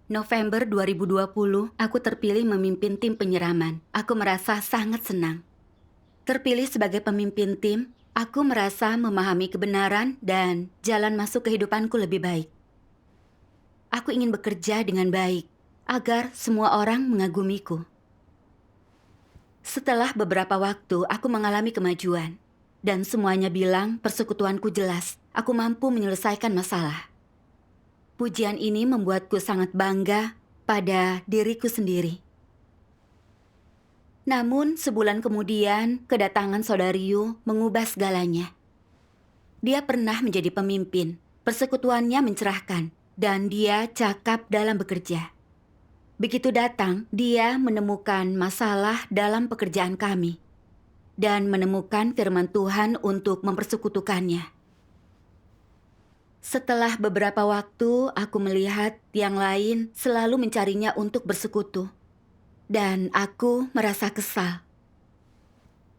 November 2020, aku terpilih memimpin tim penyiraman. Aku merasa sangat senang. Terpilih sebagai pemimpin tim, aku merasa memahami kebenaran dan jalan masuk kehidupanku lebih baik. Aku ingin bekerja dengan baik, agar semua orang mengagumiku. Setelah beberapa waktu, aku mengalami kemajuan. Dan semuanya bilang persekutuanku jelas, aku mampu menyelesaikan masalah. Pujian ini membuatku sangat bangga pada diriku sendiri. Namun, sebulan kemudian, kedatangan Saudari Yu mengubah segalanya. Dia pernah menjadi pemimpin, persekutuannya mencerahkan, dan dia cakap dalam bekerja. Begitu datang, dia menemukan masalah dalam pekerjaan kami, dan menemukan firman Tuhan untuk mempersekutukannya. Setelah beberapa waktu, aku melihat yang lain selalu mencarinya untuk bersekutu. Dan aku merasa kesal.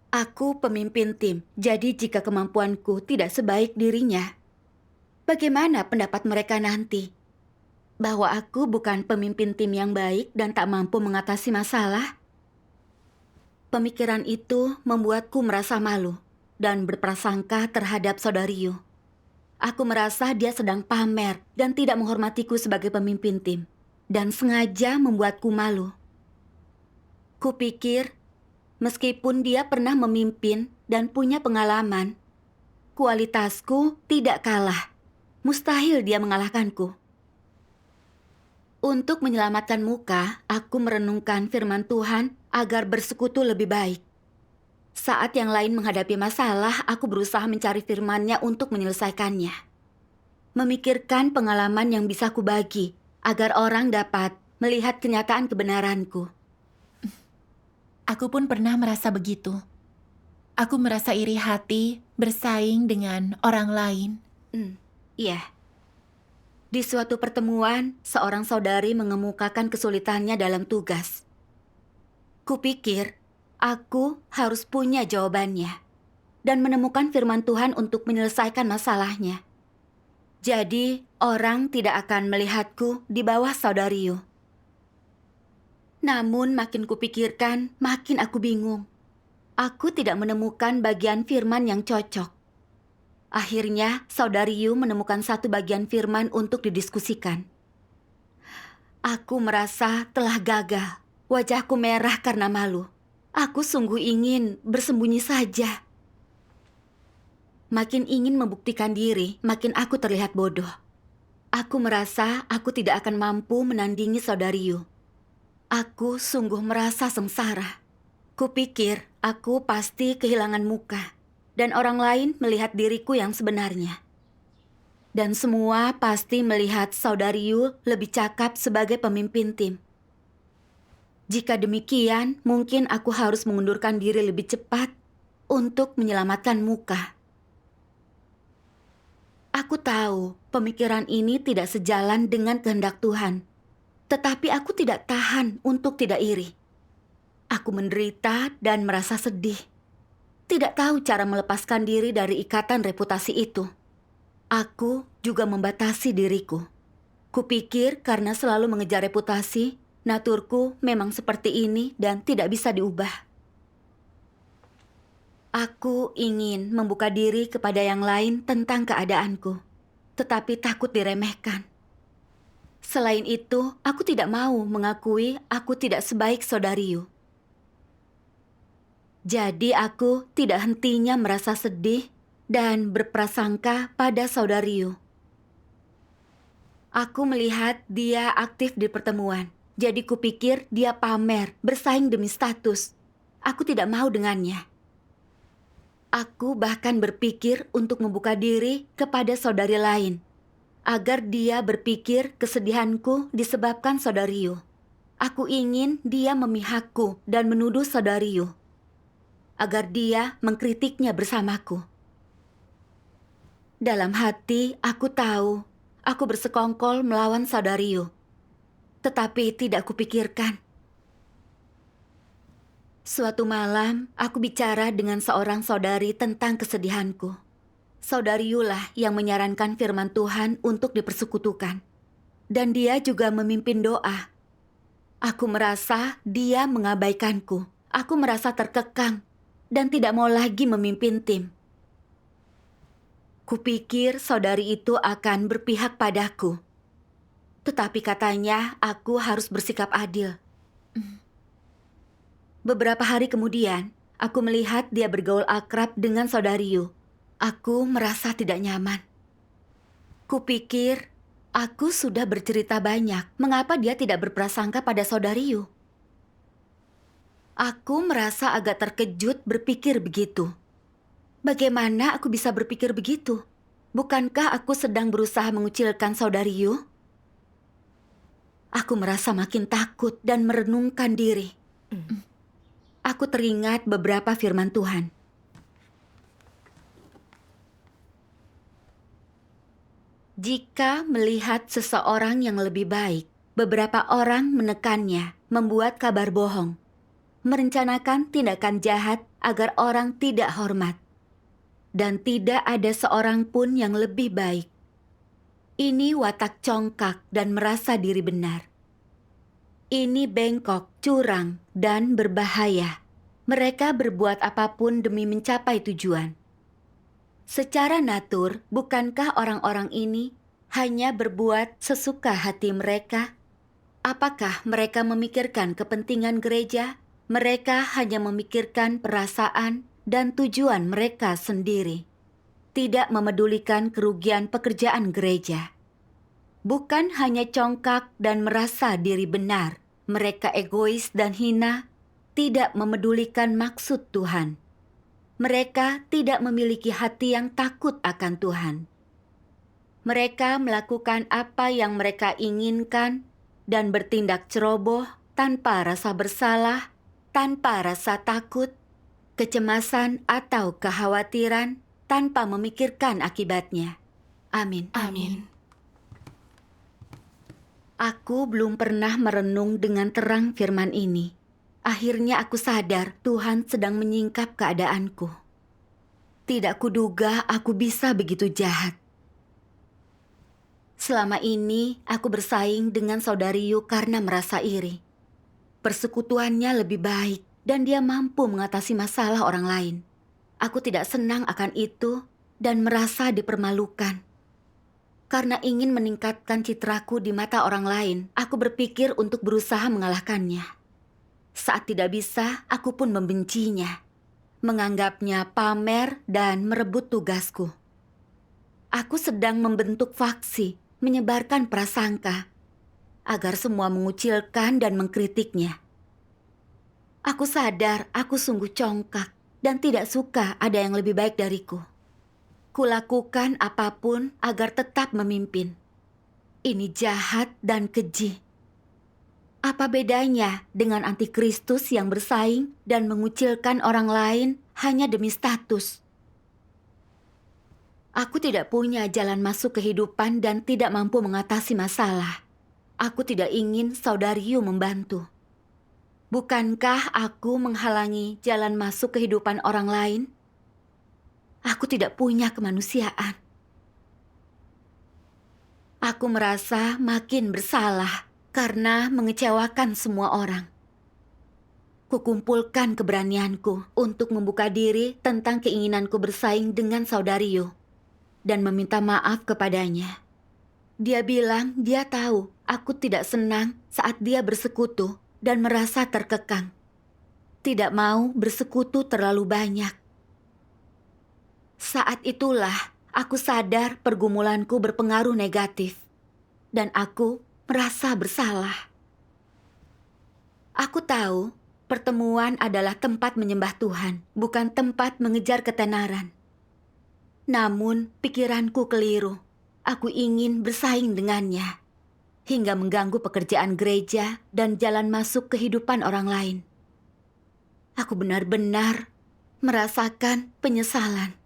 Aku pemimpin tim, jadi jika kemampuanku tidak sebaik dirinya, bagaimana pendapat mereka nanti? Bahwa aku bukan pemimpin tim yang baik dan tak mampu mengatasi masalah? Pemikiran itu membuatku merasa malu dan berprasangka terhadap Saudari Yu. Aku merasa dia sedang pamer dan tidak menghormatiku sebagai pemimpin tim, dan sengaja membuatku malu. Kupikir, meskipun dia pernah memimpin dan punya pengalaman, kualitasku tidak kalah. Mustahil dia mengalahkanku. Untuk menyelamatkan muka, aku merenungkan firman Tuhan agar bersekutu lebih baik. Saat yang lain menghadapi masalah, aku berusaha mencari firman-Nya untuk menyelesaikannya. Memikirkan pengalaman yang bisa kubagi agar orang dapat melihat kenyataan kebenaranku. Aku pun pernah merasa begitu. Aku merasa iri hati bersaing dengan orang lain. Iya. Di suatu pertemuan, seorang saudari mengemukakan kesulitannya dalam tugas. Kupikir, aku harus punya jawabannya dan menemukan firman Tuhan untuk menyelesaikan masalahnya. Jadi, orang tidak akan melihatku di bawah Saudari Yu. Namun makin kupikirkan, makin aku bingung. Aku tidak menemukan bagian firman yang cocok. Akhirnya, Saudari Yu menemukan satu bagian firman untuk didiskusikan. Aku merasa telah gagal. Wajahku merah karena malu. Aku sungguh ingin bersembunyi saja. Makin ingin membuktikan diri, makin aku terlihat bodoh. Aku merasa aku tidak akan mampu menandingi Saudari Yu. Aku sungguh merasa sengsara. Kupikir aku pasti kehilangan muka, dan orang lain melihat diriku yang sebenarnya. Dan semua pasti melihat Saudari Yu lebih cakap sebagai pemimpin tim. Jika demikian, mungkin aku harus mengundurkan diri lebih cepat untuk menyelamatkan muka. Aku tahu pemikiran ini tidak sejalan dengan kehendak Tuhan. Tetapi aku tidak tahan untuk tidak iri. Aku menderita dan merasa sedih. Tidak tahu cara melepaskan diri dari ikatan reputasi itu. Aku juga membatasi diriku. Kupikir karena selalu mengejar reputasi, naturku memang seperti ini dan tidak bisa diubah. Aku ingin membuka diri kepada yang lain tentang keadaanku, tetapi takut diremehkan. Selain itu, aku tidak mau mengakui aku tidak sebaik Saudari Yu. Jadi aku tidak hentinya merasa sedih dan berprasangka pada Saudari Yu. Aku melihat dia aktif di pertemuan, jadi kupikir dia pamer, bersaing demi status. Aku tidak mau dengannya. Aku bahkan berpikir untuk membuka diri kepada saudari lain, agar dia berpikir kesedihanku disebabkan Saudari Yu. Aku ingin dia memihakku dan menuduh Saudari Yu, agar dia mengkritiknya bersamaku. Dalam hati, aku tahu aku bersekongkol melawan Saudari Yu, tetapi tidak kupikirkan. Suatu malam, aku bicara dengan seorang saudari tentang kesedihanku. Saudari Yu lah yang menyarankan firman Tuhan untuk dipersekutukan. Dan dia juga memimpin doa. Aku merasa dia mengabaikanku. Aku merasa terkekang dan tidak mau lagi memimpin tim. Kupikir saudari itu akan berpihak padaku. Tetapi katanya aku harus bersikap adil. Beberapa hari kemudian, aku melihat dia bergaul akrab dengan saudari Yu. Aku merasa tidak nyaman. Kupikir aku sudah bercerita banyak. Mengapa dia tidak berprasangka pada saudari Yu? Aku merasa agak terkejut berpikir begitu. Bagaimana aku bisa berpikir begitu? Bukankah aku sedang berusaha mengucilkan saudari Yu? Aku merasa makin takut dan merenungkan diri. Aku teringat beberapa firman Tuhan. Jika melihat seseorang yang lebih baik, beberapa orang menekannya, membuat kabar bohong, merencanakan tindakan jahat agar orang tidak hormat. Dan tidak ada seorang pun yang lebih baik. Ini watak congkak dan merasa diri benar. Ini bengkok, curang, dan berbahaya. Mereka berbuat apapun demi mencapai tujuan. Secara natur, bukankah orang-orang ini hanya berbuat sesuka hati mereka? Apakah mereka memikirkan kepentingan gereja? Mereka hanya memikirkan perasaan dan tujuan mereka sendiri. Tidak memedulikan kerugian pekerjaan gereja. Bukan hanya congkak dan merasa diri benar, mereka egois dan hina, tidak memedulikan maksud Tuhan. Mereka tidak memiliki hati yang takut akan Tuhan. Mereka melakukan apa yang mereka inginkan dan bertindak ceroboh tanpa rasa bersalah, tanpa rasa takut, kecemasan atau kekhawatiran, tanpa memikirkan akibatnya. Amin. Amin. Aku belum pernah merenung dengan terang firman ini. Akhirnya aku sadar Tuhan sedang menyingkap keadaanku. Tidak kuduga aku bisa begitu jahat. Selama ini aku bersaing dengan saudari Yu karena merasa iri. Persekutuannya lebih baik dan dia mampu mengatasi masalah orang lain. Aku tidak senang akan itu dan merasa dipermalukan. Karena ingin meningkatkan citraku di mata orang lain, aku berpikir untuk berusaha mengalahkannya. Saat tidak bisa, aku pun membencinya, menganggapnya pamer dan merebut tugasku. Aku sedang membentuk faksi, menyebarkan prasangka, agar semua mengucilkan dan mengkritiknya. Aku sadar aku sungguh congkak dan tidak suka ada yang lebih baik dariku. Kulakukan apapun agar tetap memimpin. Ini jahat dan keji. Apa bedanya dengan antikristus yang bersaing dan mengucilkan orang lain hanya demi status? Aku tidak punya jalan masuk kehidupan dan tidak mampu mengatasi masalah. Aku tidak ingin saudari Yu membantu. Bukankah aku menghalangi jalan masuk kehidupan orang lain? Aku tidak punya kemanusiaan. Aku merasa makin bersalah karena mengecewakan semua orang. Kukumpulkan keberanianku untuk membuka diri tentang keinginanku bersaing dengan saudari Yu dan meminta maaf kepadanya. Dia bilang dia tahu aku tidak senang saat dia bersekutu dan merasa terkekang. Tidak mau bersekutu terlalu banyak. Saat itulah aku sadar pergumulanku berpengaruh negatif dan aku merasa bersalah. Aku tahu pertemuan adalah tempat menyembah Tuhan, bukan tempat mengejar ketenaran. Namun pikiranku keliru. Aku ingin bersaing dengannya, hingga mengganggu pekerjaan gereja dan jalan masuk kehidupan orang lain. Aku benar-benar merasakan penyesalan.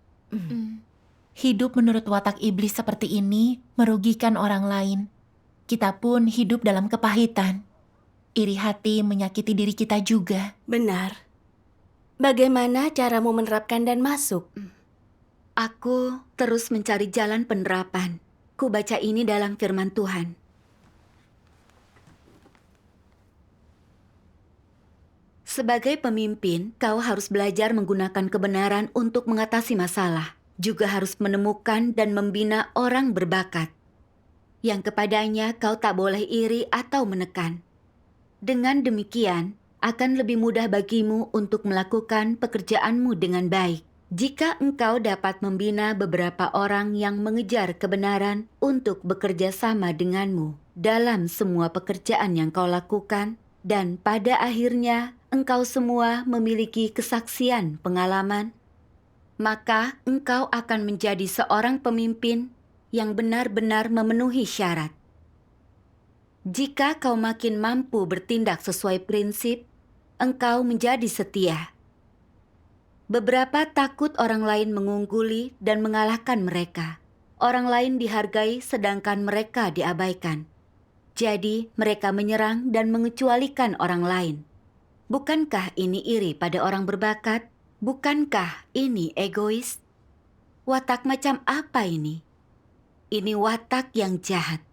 Hidup menurut watak iblis seperti ini merugikan orang lain. Kita pun hidup dalam kepahitan. Iri hati menyakiti diri kita juga. Benar. Bagaimana caramu menerapkan dan masuk? Aku terus mencari jalan penerapan. Ku baca ini dalam firman Tuhan. Sebagai pemimpin, kau harus belajar menggunakan kebenaran untuk mengatasi masalah. Juga harus menemukan dan membina orang berbakat, yang kepadanya kau tak boleh iri atau menekan. Dengan demikian, akan lebih mudah bagimu untuk melakukan pekerjaanmu dengan baik. Jika engkau dapat membina beberapa orang yang mengejar kebenaran untuk bekerja sama denganmu dalam semua pekerjaan yang kau lakukan, dan pada akhirnya engkau semua memiliki kesaksian pengalaman, maka engkau akan menjadi seorang pemimpin yang benar-benar memenuhi syarat. Jika kau makin mampu bertindak sesuai prinsip, engkau menjadi setia. Beberapa takut orang lain mengungguli dan mengalahkan mereka. Orang lain dihargai sedangkan mereka diabaikan. Jadi mereka menyerang dan mengecualikan orang lain. Bukankah ini iri pada orang berbakat? Bukankah ini egois? Watak macam apa ini? Ini watak yang jahat.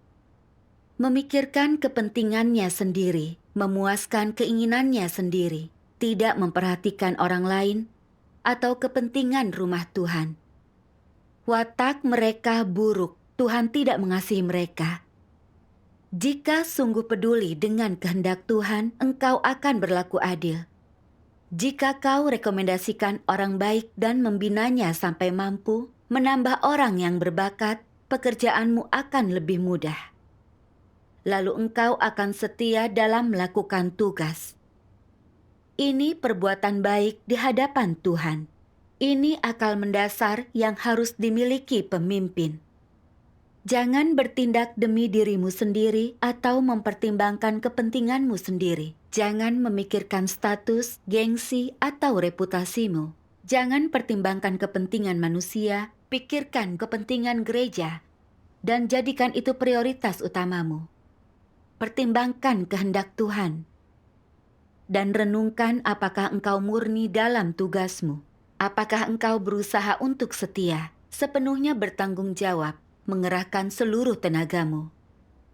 Memikirkan kepentingannya sendiri, memuaskan keinginannya sendiri, tidak memperhatikan orang lain atau kepentingan rumah Tuhan. Watak mereka buruk, Tuhan tidak mengasihi mereka. Jika sungguh peduli dengan kehendak Tuhan, engkau akan berlaku adil. Jika kau rekomendasikan orang baik dan membinanya sampai mampu menambah orang yang berbakat, pekerjaanmu akan lebih mudah. Lalu engkau akan setia dalam melakukan tugas. Ini perbuatan baik di hadapan Tuhan. Ini akal mendasar yang harus dimiliki pemimpin. Jangan bertindak demi dirimu sendiri atau mempertimbangkan kepentinganmu sendiri. Jangan memikirkan status, gengsi, atau reputasimu. Jangan pertimbangkan kepentingan manusia, pikirkan kepentingan gereja, dan jadikan itu prioritas utamamu. Pertimbangkan kehendak Tuhan, dan renungkan apakah engkau murni dalam tugasmu. Apakah engkau berusaha untuk setia, sepenuhnya bertanggung jawab, mengerahkan seluruh tenagamu.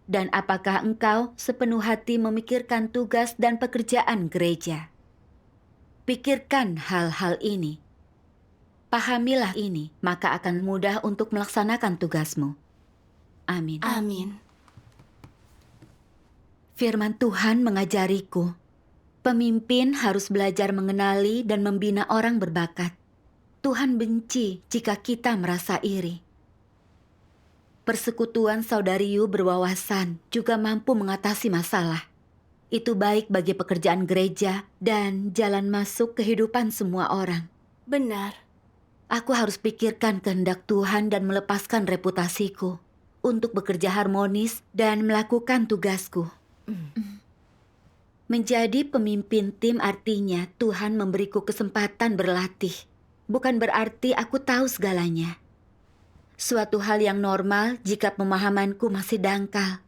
Dan apakah engkau sepenuh hati memikirkan tugas dan pekerjaan gereja. Pikirkan hal-hal ini. Pahamilah ini, maka akan mudah untuk melaksanakan tugasmu. Amin. Amin. Firman Tuhan mengajariku, pemimpin harus belajar mengenali dan membina orang berbakat. Tuhan benci jika kita merasa iri. Persekutuan saudari Yu berwawasan juga mampu mengatasi masalah. Itu baik bagi pekerjaan gereja dan jalan masuk kehidupan semua orang. Benar. Aku harus pikirkan kehendak Tuhan dan melepaskan reputasiku untuk bekerja harmonis dan melakukan tugasku. Menjadi pemimpin tim artinya Tuhan memberiku kesempatan berlatih. Bukan berarti aku tahu segalanya. Suatu hal yang normal jika pemahamanku masih dangkal.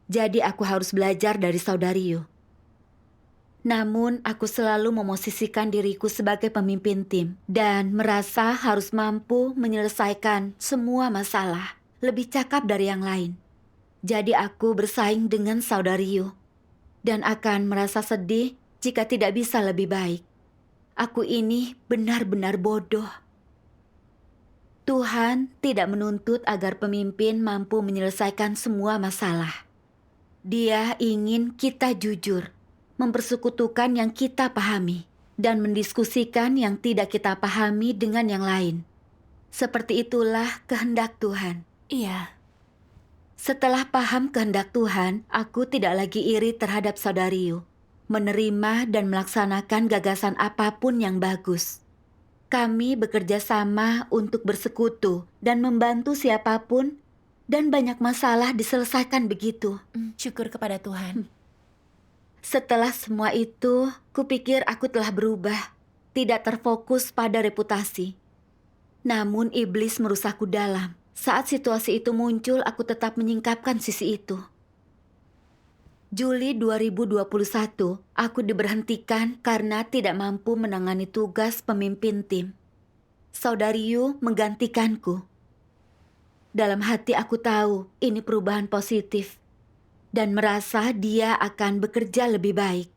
Jadi aku harus belajar dari saudari Yu. Namun aku selalu memosisikan diriku sebagai pemimpin tim dan merasa harus mampu menyelesaikan semua masalah lebih cakap dari yang lain. Jadi aku bersaing dengan saudari Yu dan akan merasa sedih jika tidak bisa lebih baik. Aku ini benar-benar bodoh. Tuhan tidak menuntut agar pemimpin mampu menyelesaikan semua masalah. Dia ingin kita jujur, mempersekutukan yang kita pahami, dan mendiskusikan yang tidak kita pahami dengan yang lain. Seperti itulah kehendak Tuhan. Iya. Setelah paham kehendak Tuhan, aku tidak lagi iri terhadap saudari Yu, menerima dan melaksanakan gagasan apapun yang bagus. Kami bekerja sama untuk bersekutu dan membantu siapapun, dan banyak masalah diselesaikan begitu. Syukur kepada Tuhan. Setelah semua itu, kupikir aku telah berubah, tidak terfokus pada reputasi. Namun iblis merusakku dalam. Saat situasi itu muncul, aku tetap menyingkapkan sisi itu. Juli 2021, aku diberhentikan karena tidak mampu menangani tugas pemimpin tim. Saudari Yu menggantikanku. Dalam hati aku tahu ini perubahan positif dan merasa dia akan bekerja lebih baik.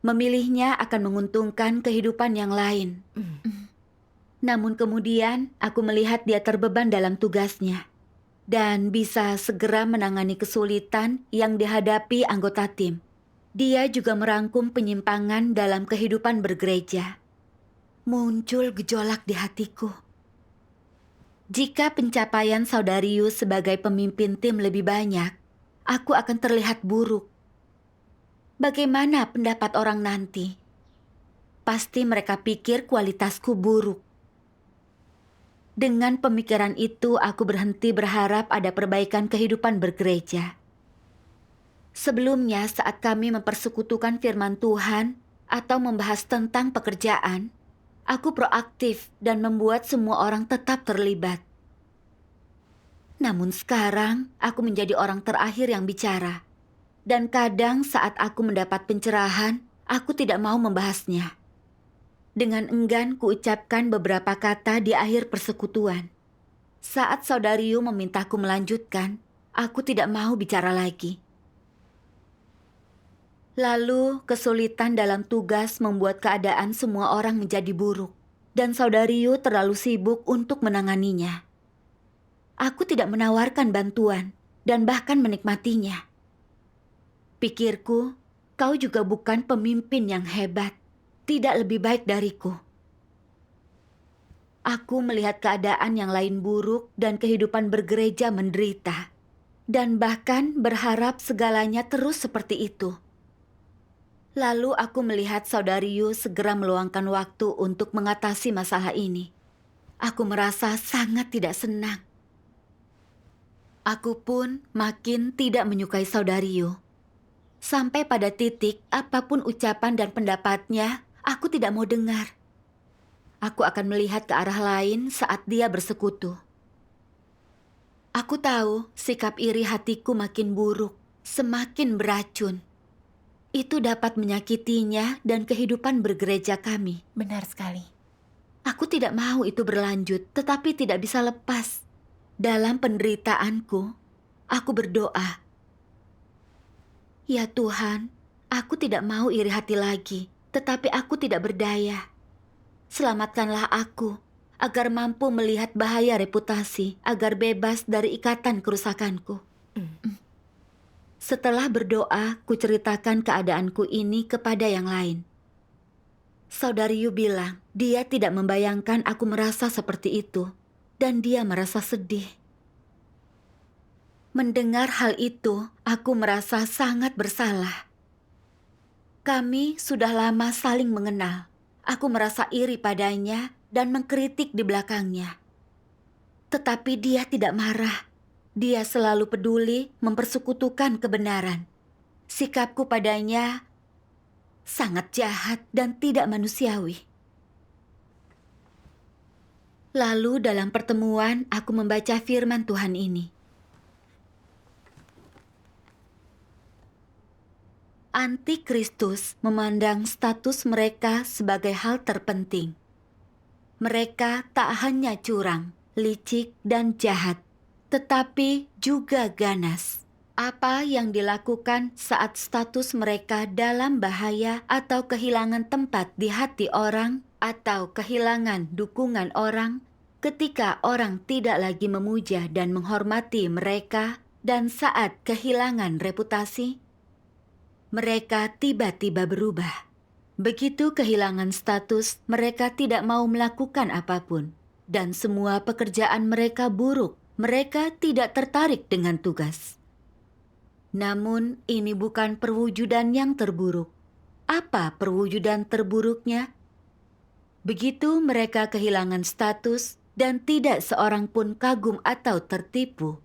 Memilihnya akan menguntungkan kehidupan yang lain. Namun kemudian aku melihat dia terbeban dalam tugasnya dan bisa segera menangani kesulitan yang dihadapi anggota tim. Dia juga merangkum penyimpangan dalam kehidupan bergereja. Muncul gejolak di hatiku. Jika pencapaian Saudarius sebagai pemimpin tim lebih banyak, aku akan terlihat buruk. Bagaimana pendapat orang nanti? Pasti mereka pikir kualitasku buruk. Dengan pemikiran itu, aku berhenti berharap ada perbaikan kehidupan bergereja. Sebelumnya, saat kami mempersekutukan firman Tuhan atau membahas tentang pekerjaan, aku proaktif dan membuat semua orang tetap terlibat. Namun sekarang, aku menjadi orang terakhir yang bicara. Dan kadang saat aku mendapat pencerahan, aku tidak mau membahasnya. Dengan enggan kuucapkan beberapa kata di akhir persekutuan. Saat Saudariu memintaku melanjutkan, aku tidak mau bicara lagi. Lalu kesulitan dalam tugas membuat keadaan semua orang menjadi buruk. Dan Saudariu terlalu sibuk untuk menanganinya. Aku tidak menawarkan bantuan dan bahkan menikmatinya. Pikirku, kau juga bukan pemimpin yang hebat. Tidak lebih baik dariku. Aku melihat keadaan yang lain buruk dan kehidupan bergereja menderita. Dan bahkan berharap segalanya terus seperti itu. Lalu aku melihat Saudarius segera meluangkan waktu untuk mengatasi masalah ini. Aku merasa sangat tidak senang. Aku pun makin tidak menyukai Saudarius. Sampai pada titik apapun ucapan dan pendapatnya, aku tidak mau dengar. Aku akan melihat ke arah lain saat dia bersekutu. Aku tahu sikap iri hatiku makin buruk, semakin beracun. Itu dapat menyakitinya dan kehidupan bergereja kami. Benar sekali. Aku tidak mau itu berlanjut, tetapi tidak bisa lepas. Dalam penderitaanku, aku berdoa. Ya Tuhan, aku tidak mau iri hati lagi. Tetapi aku tidak berdaya. Selamatkanlah aku, agar mampu melihat bahaya reputasi, agar bebas dari ikatan kerusakanku. Setelah berdoa, kuceritakan keadaanku ini kepada yang lain. Saudariu bilang, dia tidak membayangkan aku merasa seperti itu, dan dia merasa sedih. Mendengar hal itu, aku merasa sangat bersalah. Kami sudah lama saling mengenal. Aku merasa iri padanya dan mengkritik di belakangnya. Tetapi dia tidak marah. Dia selalu peduli mempersekutukan kebenaran. Sikapku padanya sangat jahat dan tidak manusiawi. Lalu dalam pertemuan aku membaca firman Tuhan ini. Antikristus memandang status mereka sebagai hal terpenting. Mereka tak hanya curang, licik, dan jahat, tetapi juga ganas. Apa yang dilakukan saat status mereka dalam bahaya atau kehilangan tempat di hati orang atau kehilangan dukungan orang, ketika orang tidak lagi memuja dan menghormati mereka, dan saat kehilangan reputasi, mereka tiba-tiba berubah. Begitu kehilangan status, mereka tidak mau melakukan apapun. Dan semua pekerjaan mereka buruk. Mereka tidak tertarik dengan tugas. Namun, ini bukan perwujudan yang terburuk. Apa perwujudan terburuknya? Begitu mereka kehilangan status dan tidak seorang pun kagum atau tertipu,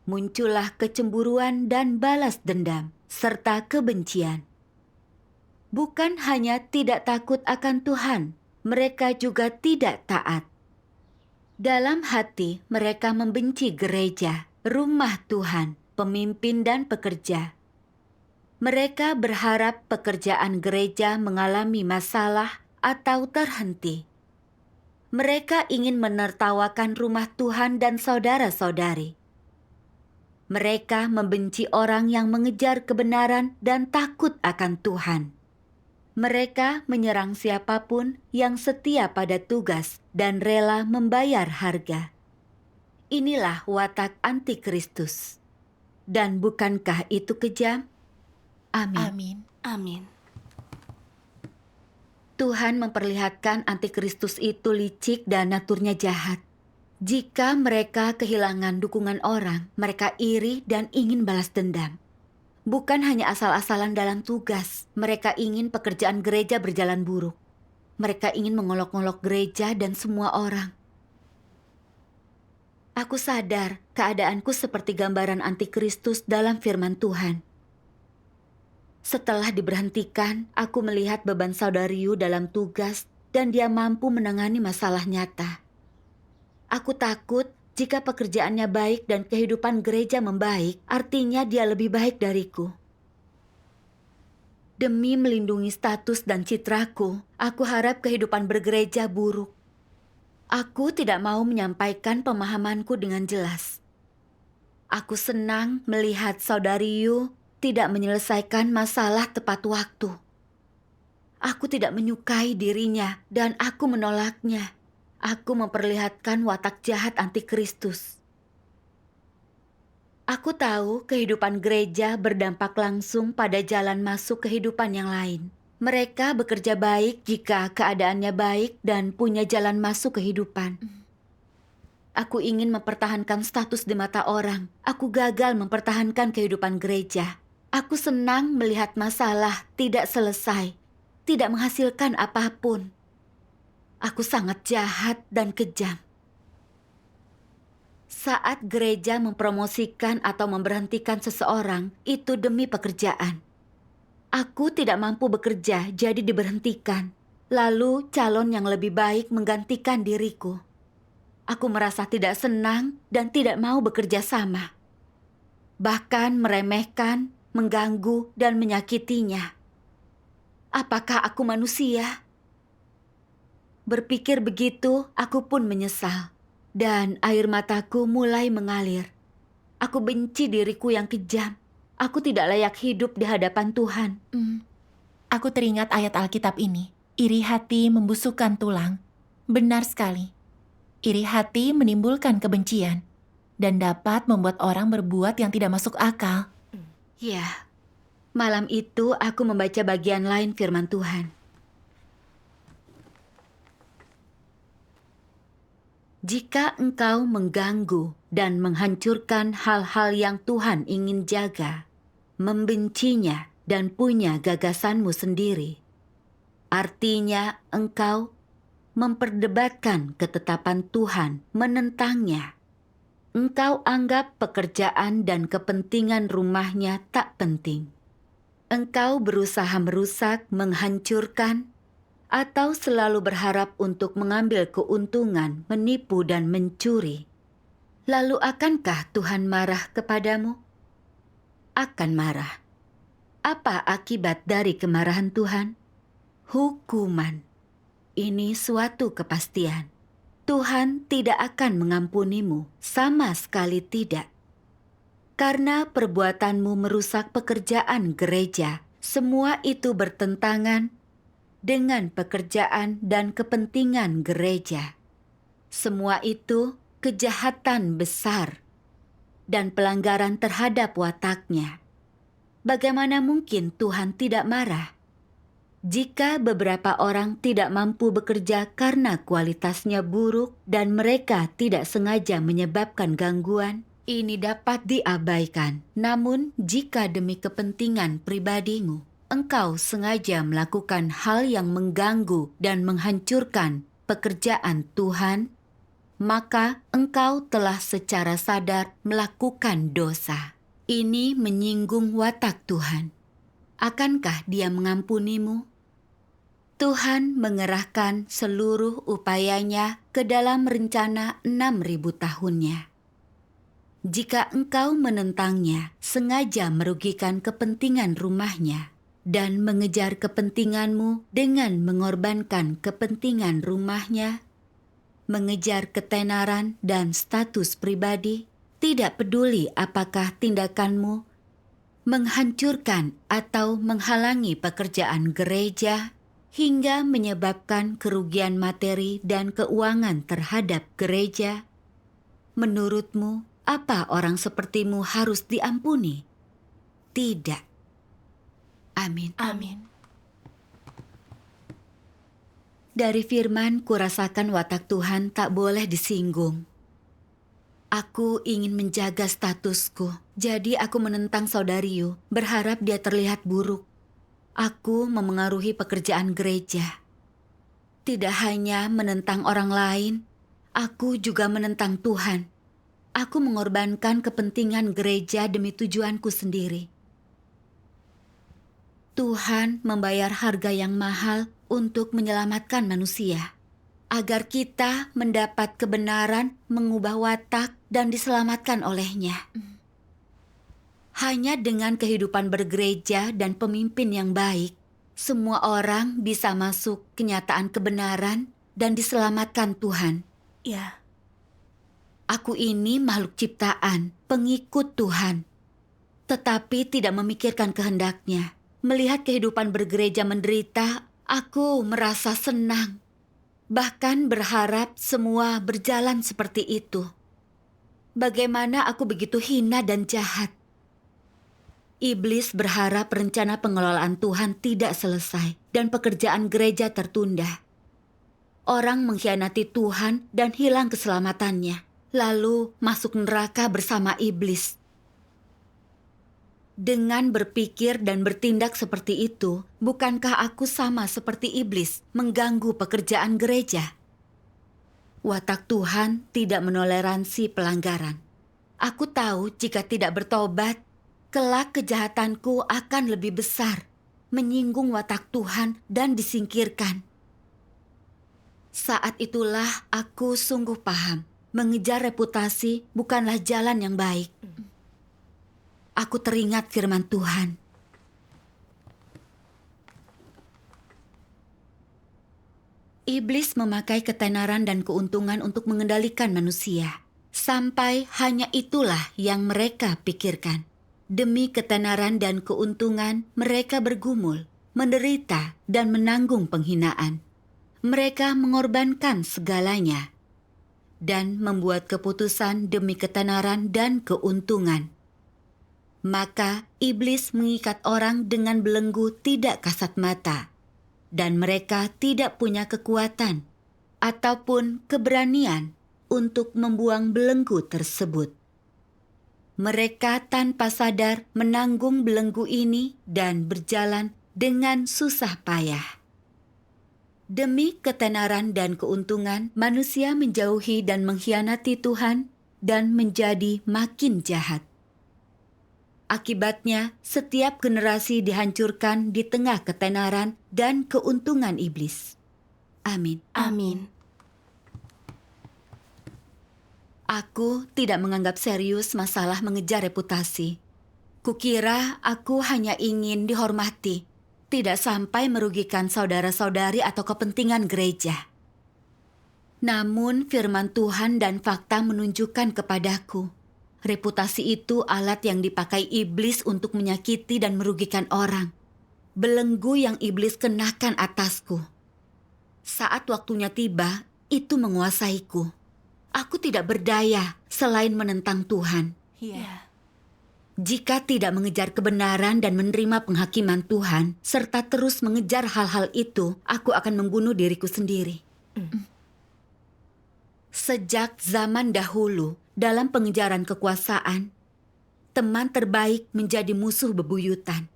muncullah kecemburuan dan balas dendam, serta kebencian. Bukan hanya tidak takut akan Tuhan, mereka juga tidak taat. Dalam hati mereka membenci gereja, rumah Tuhan, pemimpin dan pekerja. Mereka berharap pekerjaan gereja mengalami masalah atau terhenti. Mereka ingin menertawakan rumah Tuhan dan saudara-saudari. Mereka membenci orang yang mengejar kebenaran dan takut akan Tuhan. Mereka menyerang siapapun yang setia pada tugas dan rela membayar harga. Inilah watak antikristus. Dan bukankah itu kejam? Amin. Amin. Amin. Tuhan memperlihatkan antikristus itu licik dan naturnya jahat. Jika mereka kehilangan dukungan orang, mereka iri dan ingin balas dendam. Bukan hanya asal-asalan dalam tugas, mereka ingin pekerjaan gereja berjalan buruk. Mereka ingin mengolok-olok gereja dan semua orang. Aku sadar keadaanku seperti gambaran antikristus dalam firman Tuhan. Setelah diberhentikan, aku melihat beban saudariu dalam tugas dan dia mampu menangani masalah nyata. Aku takut jika pekerjaannya baik dan kehidupan gereja membaik, artinya dia lebih baik dariku. Demi melindungi status dan citraku, aku harap kehidupan bergereja buruk. Aku tidak mau menyampaikan pemahamanku dengan jelas. Aku senang melihat saudariu tidak menyelesaikan masalah tepat waktu. Aku tidak menyukai dirinya dan aku menolaknya. Aku memperlihatkan watak jahat antikristus. Aku tahu kehidupan gereja berdampak langsung pada jalan masuk kehidupan yang lain. Mereka bekerja baik jika keadaannya baik dan punya jalan masuk kehidupan. Aku ingin mempertahankan status di mata orang. Aku gagal mempertahankan kehidupan gereja. Aku senang melihat masalah tidak selesai, tidak menghasilkan apapun. Aku sangat jahat dan kejam. Saat gereja mempromosikan atau memberhentikan seseorang, itu demi pekerjaan. Aku tidak mampu bekerja, jadi diberhentikan. Lalu calon yang lebih baik menggantikan diriku. Aku merasa tidak senang dan tidak mau bekerja sama. Bahkan meremehkan, mengganggu, dan menyakitinya. Apakah aku manusia? Berpikir begitu, aku pun menyesal. Dan air mataku mulai mengalir. Aku benci diriku yang kejam. Aku tidak layak hidup di hadapan Tuhan. Aku teringat ayat Alkitab ini. Iri hati membusukkan tulang. Benar sekali. Iri hati menimbulkan kebencian dan dapat membuat orang berbuat yang tidak masuk akal. Ya, malam itu aku membaca bagian lain firman Tuhan. Jika engkau mengganggu dan menghancurkan hal-hal yang Tuhan ingin jaga, membencinya dan punya gagasanmu sendiri, artinya engkau memperdebatkan ketetapan Tuhan, menentangnya. Engkau anggap pekerjaan dan kepentingan rumahnya tak penting. Engkau berusaha merusak, menghancurkan, atau selalu berharap untuk mengambil keuntungan, menipu dan mencuri. Lalu akankah Tuhan marah kepadamu? Akan marah. Apa akibat dari kemarahan Tuhan? Hukuman. Ini suatu kepastian. Tuhan tidak akan mengampunimu, sama sekali tidak. Karena perbuatanmu merusak pekerjaan gereja, semua itu bertentangan dengan pekerjaan dan kepentingan gereja. Semua itu kejahatan besar dan pelanggaran terhadap wataknya. Bagaimana mungkin Tuhan tidak marah? Jika beberapa orang tidak mampu bekerja karena kualitasnya buruk dan mereka tidak sengaja menyebabkan gangguan, ini dapat diabaikan. Namun, jika demi kepentingan pribadimu, engkau sengaja melakukan hal yang mengganggu dan menghancurkan pekerjaan Tuhan, maka engkau telah secara sadar melakukan dosa. Ini menyinggung watak Tuhan. Akankah Dia mengampunimu? Tuhan mengerahkan seluruh upayanya ke dalam rencana 6.000 tahunnya. Jika engkau menentangnya, sengaja merugikan kepentingan rumahnya, dan mengejar kepentinganmu dengan mengorbankan kepentingan rumahnya, mengejar ketenaran dan status pribadi, tidak peduli apakah tindakanmu menghancurkan atau menghalangi pekerjaan gereja, hingga menyebabkan kerugian materi dan keuangan terhadap gereja, menurutmu, apa orang sepertimu harus diampuni? Tidak. Amin. Amin. Dari firman kurasakan watak Tuhan tak boleh disinggung. Aku ingin menjaga statusku, jadi aku menentang saudari Yu, berharap dia terlihat buruk. Aku memengaruhi pekerjaan gereja. Tidak hanya menentang orang lain, aku juga menentang Tuhan. Aku mengorbankan kepentingan gereja demi tujuanku sendiri. Tuhan membayar harga yang mahal untuk menyelamatkan manusia, agar kita mendapat kebenaran, mengubah watak, dan diselamatkan olehnya. Hanya dengan kehidupan bergereja dan pemimpin yang baik, semua orang bisa masuk kenyataan kebenaran dan diselamatkan Tuhan. Ya, Aku ini makhluk ciptaan, pengikut Tuhan, tetapi tidak memikirkan kehendaknya. Melihat kehidupan bergereja menderita, aku merasa senang. Bahkan berharap semua berjalan seperti itu. Bagaimana aku begitu hina dan jahat. Iblis berharap rencana pengelolaan Tuhan tidak selesai dan pekerjaan gereja tertunda. Orang mengkhianati Tuhan dan hilang keselamatannya, lalu masuk neraka bersama iblis. Dengan berpikir dan bertindak seperti itu, bukankah aku sama seperti iblis mengganggu pekerjaan gereja? Watak Tuhan tidak menoleransi pelanggaran. Aku tahu jika tidak bertobat, kelak kejahatanku akan lebih besar, menyinggung watak Tuhan dan disingkirkan. Saat itulah aku sungguh paham, mengejar reputasi bukanlah jalan yang baik. Aku teringat firman Tuhan. Iblis memakai ketenaran dan keuntungan untuk mengendalikan manusia. Sampai hanya itulah yang mereka pikirkan. Demi ketenaran dan keuntungan, mereka bergumul, menderita, dan menanggung penghinaan. Mereka mengorbankan segalanya dan membuat keputusan demi ketenaran dan keuntungan. Maka iblis mengikat orang dengan belenggu tidak kasat mata, dan mereka tidak punya kekuatan ataupun keberanian untuk membuang belenggu tersebut. Mereka tanpa sadar menanggung belenggu ini dan berjalan dengan susah payah. Demi ketenaran dan keuntungan, manusia menjauhi dan mengkhianati Tuhan dan menjadi makin jahat. Akibatnya, setiap generasi dihancurkan di tengah ketenaran dan keuntungan iblis. Amin. amin. Aku tidak menganggap serius masalah mengejar reputasi. Kukira aku hanya ingin dihormati, tidak sampai merugikan saudara-saudari atau kepentingan gereja. Namun firman Tuhan dan fakta menunjukkan kepadaku, reputasi itu alat yang dipakai iblis untuk menyakiti dan merugikan orang. Belenggu yang iblis kenakan atasku. Saat waktunya tiba, itu menguasaiku. Aku tidak berdaya selain menentang Tuhan. Ya. Jika tidak mengejar kebenaran dan menerima penghakiman Tuhan, serta terus mengejar hal-hal itu, aku akan membunuh diriku sendiri. Sejak zaman dahulu, dalam pengejaran kekuasaan, teman terbaik menjadi musuh bebuyutan,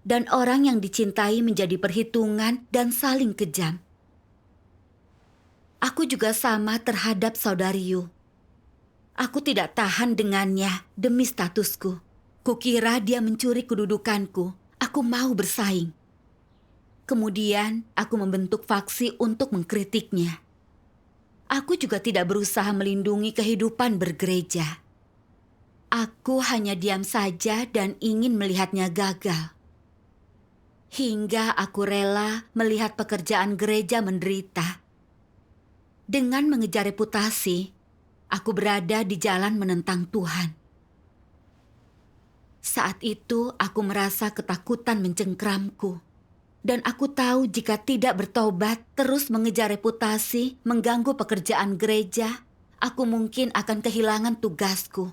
dan orang yang dicintai menjadi perhitungan dan saling kejam. Aku juga sama terhadap saudari Yu. Aku tidak tahan dengannya demi statusku. Kukira dia mencuri kedudukanku. Aku mau bersaing. Kemudian aku membentuk faksi untuk mengkritiknya. Aku juga tidak berusaha melindungi kehidupan bergereja. Aku hanya diam saja dan ingin melihatnya gagal. Hingga aku rela melihat pekerjaan gereja menderita. Dengan mengejar reputasi, aku berada di jalan menentang Tuhan. Saat itu aku merasa ketakutan mencengkramku. Dan aku tahu jika tidak bertobat, terus mengejar reputasi, mengganggu pekerjaan gereja, aku mungkin akan kehilangan tugasku.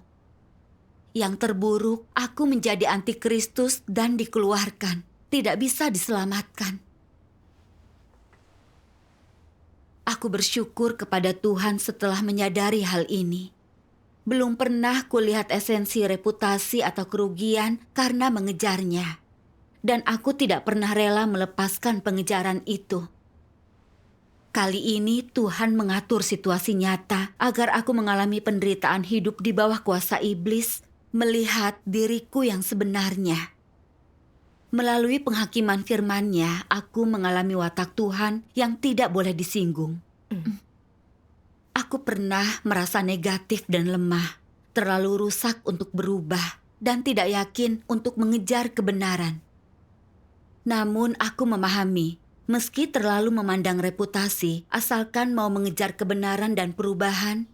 Yang terburuk, aku menjadi antikristus dan dikeluarkan. Tidak bisa diselamatkan. Aku bersyukur kepada Tuhan setelah menyadari hal ini. Belum pernah kulihat esensi reputasi atau kerugian karena mengejarnya. Dan aku tidak pernah rela melepaskan pengejaran itu. Kali ini Tuhan mengatur situasi nyata agar aku mengalami penderitaan hidup di bawah kuasa iblis, melihat diriku yang sebenarnya. Melalui penghakiman firman-Nya, aku mengalami watak Tuhan yang tidak boleh disinggung. Aku pernah merasa negatif dan lemah, terlalu rusak untuk berubah, dan tidak yakin untuk mengejar kebenaran. Namun aku memahami, meski terlalu memandang reputasi, asalkan mau mengejar kebenaran dan perubahan,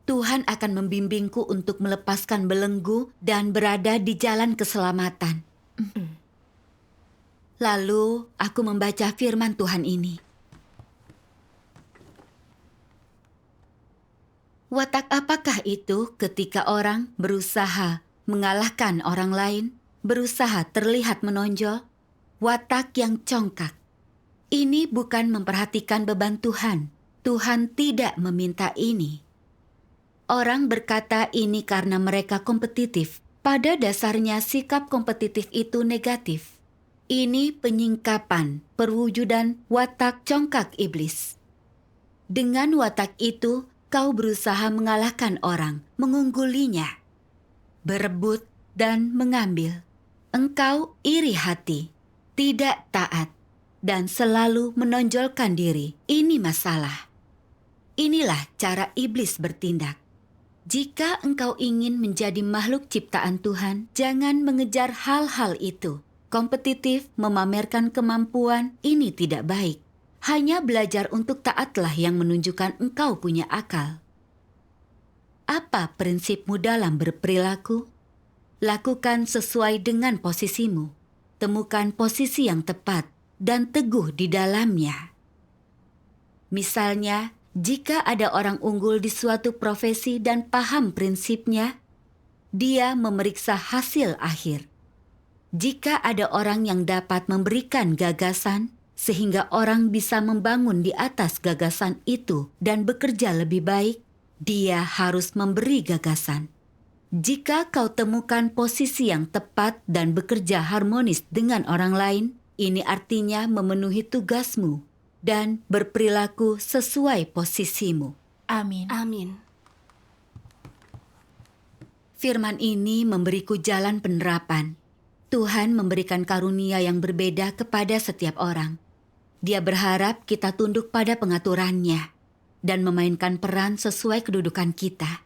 Tuhan akan membimbingku untuk melepaskan belenggu dan berada di jalan keselamatan. Lalu aku membaca firman Tuhan ini. Watak apakah itu ketika orang berusaha mengalahkan orang lain, berusaha terlihat menonjol? Watak yang congkak. Ini bukan memperhatikan beban Tuhan. Tuhan tidak meminta ini. Orang berkata ini karena mereka kompetitif. Pada dasarnya sikap kompetitif itu negatif. Ini penyingkapan, perwujudan watak congkak iblis. Dengan watak itu, kau berusaha mengalahkan orang, mengunggulinya, berebut dan mengambil. Engkau iri hati, tidak taat, dan selalu menonjolkan diri. Ini masalah. Inilah cara iblis bertindak. Jika engkau ingin menjadi makhluk ciptaan Tuhan, jangan mengejar hal-hal itu. Kompetitif, memamerkan kemampuan, ini tidak baik. Hanya belajar untuk taatlah yang menunjukkan engkau punya akal. Apa prinsipmu dalam berperilaku? Lakukan sesuai dengan posisimu. Temukan posisi yang tepat dan teguh di dalamnya. Misalnya, jika ada orang unggul di suatu profesi dan paham prinsipnya, dia memeriksa hasil akhir. Jika ada orang yang dapat memberikan gagasan, sehingga orang bisa membangun di atas gagasan itu dan bekerja lebih baik, dia harus memberi gagasan. Jika kau temukan posisi yang tepat dan bekerja harmonis dengan orang lain, ini artinya memenuhi tugasmu dan berperilaku sesuai posisimu. Amin. Amin. Firman ini memberiku jalan penerapan. Tuhan memberikan karunia yang berbeda kepada setiap orang. Dia berharap kita tunduk pada pengaturannya dan memainkan peran sesuai kedudukan kita.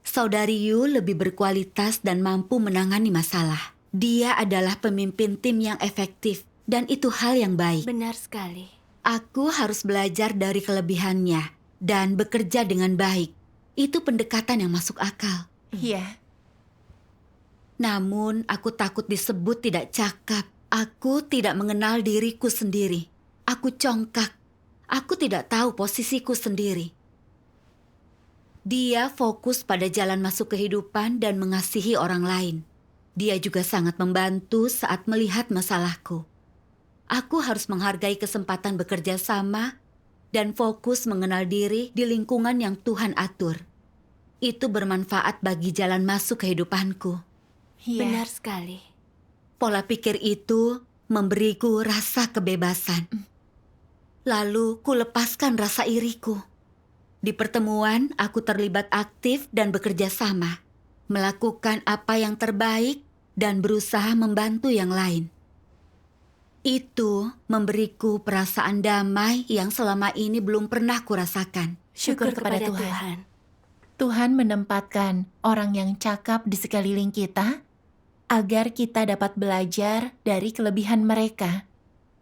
Saudari Yu lebih berkualitas dan mampu menangani masalah. Dia adalah pemimpin tim yang efektif dan itu hal yang baik. Benar sekali. Aku harus belajar dari kelebihannya dan bekerja dengan baik. Itu pendekatan yang masuk akal. Iya. Namun aku takut disebut tidak cakap. Aku tidak mengenal diriku sendiri. Aku congkak. Aku tidak tahu posisiku sendiri. Dia fokus pada jalan masuk kehidupan dan mengasihi orang lain. Dia juga sangat membantu saat melihat masalahku. Aku harus menghargai kesempatan bekerja sama dan fokus mengenal diri di lingkungan yang Tuhan atur. Itu bermanfaat bagi jalan masuk kehidupanku. Iya. Benar sekali. Pola pikir itu memberiku rasa kebebasan. Lalu kulepaskan rasa iriku. Di pertemuan, aku terlibat aktif dan bekerja sama, melakukan apa yang terbaik dan berusaha membantu yang lain. Itu memberiku perasaan damai yang selama ini belum pernah kurasakan. Syukur kepada Tuhan. Tuhan menempatkan orang yang cakap di sekeliling kita agar kita dapat belajar dari kelebihan mereka.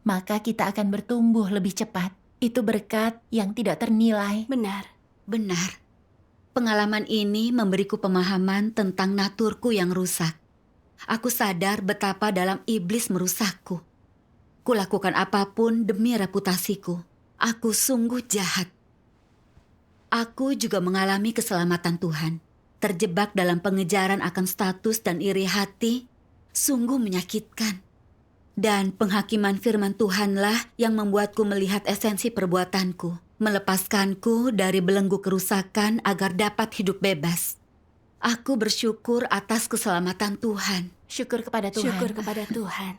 Maka kita akan bertumbuh lebih cepat. Itu berkat yang tidak ternilai. Benar. Benar. Pengalaman ini memberiku pemahaman tentang naturku yang rusak. Aku sadar betapa dalam iblis merusakku. Kulakukan apapun demi reputasiku. Aku sungguh jahat. Aku juga mengalami keselamatan Tuhan. Terjebak dalam pengejaran akan status dan iri hati, sungguh menyakitkan. Dan penghakiman firman Tuhanlah yang membuatku melihat esensi perbuatanku, melepaskanku dari belenggu kerusakan agar dapat hidup bebas. Aku bersyukur atas keselamatan Tuhan. Syukur kepada Tuhan. Syukur kepada Tuhan.